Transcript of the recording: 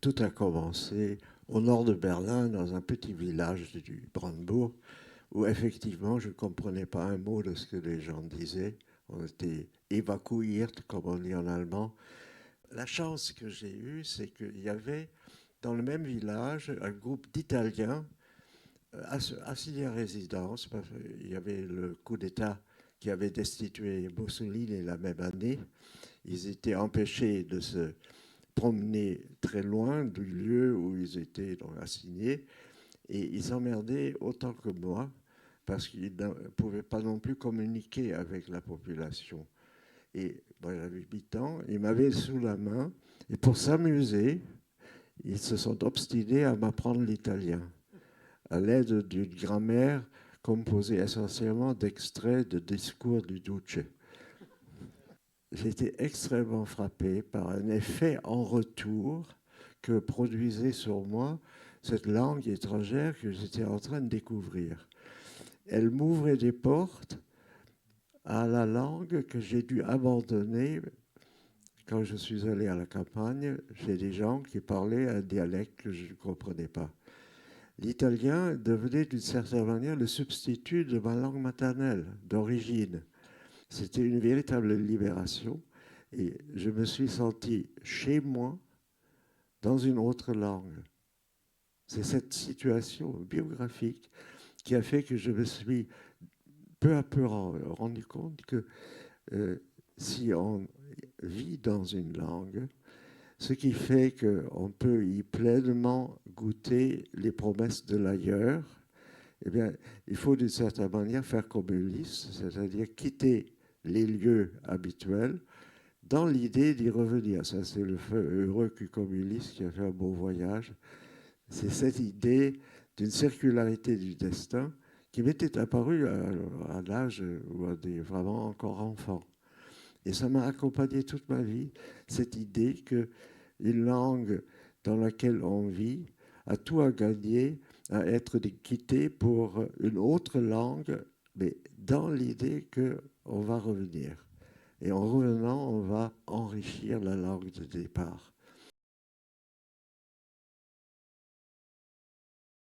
Tout a commencé au nord de Berlin, dans un petit village du Brandebourg, où effectivement je ne comprenais pas un mot de ce que les gens disaient. On était évacuiert, comme on dit en allemand. La chance que j'ai eue, c'est qu'il y avait dans le même village un groupe d'Italiens assigné à résidence, parce qu'il y avait le coup d'État qui avait destitué Mussolini la même année. Ils étaient empêchés de se promener très loin du lieu où ils étaient donc assignés, et ils s'emmerdaient autant que moi parce qu'ils ne pouvaient pas non plus communiquer avec la population. Et bon, j'avais 8 ans, ils m'avaient sous la main, et pour s'amuser, ils se sont obstinés à m'apprendre l'italien à l'aide d'une grammaire composée essentiellement d'extraits de discours du Duce. J'ai été extrêmement frappé par un effet en retour que produisait sur moi cette langue étrangère que j'étais en train de découvrir. Elle m'ouvrait des portes à la langue que j'ai dû abandonner quand je suis allé à la campagne chez des gens qui parlaient un dialecte que je ne comprenais pas. L'italien devenait d'une certaine manière le substitut de ma langue maternelle d'origine. C'était une véritable libération et je me suis senti chez moi dans une autre langue. C'est cette situation biographique qui a fait que je me suis peu à peu rendu compte que euh, si on vit dans une langue, ce qui fait qu'on peut y pleinement goûter les promesses de l'ailleurs, eh bien, il faut d'une certaine manière faire comme Ulysse, c'est-à-dire quitter les lieux habituels dans l'idée d'y revenir. Ça, c'est le heureux comme Ulysse qui a fait un beau voyage. C'est cette idée d'une circularité du destin qui m'était apparue à l'âge où on est vraiment encore enfant. Et ça m'a accompagné toute ma vie, cette idée qu'une langue dans laquelle on vit a tout à gagner à être quittée pour une autre langue, mais dans l'idée qu'on va revenir. Et en revenant, on va enrichir la langue de départ.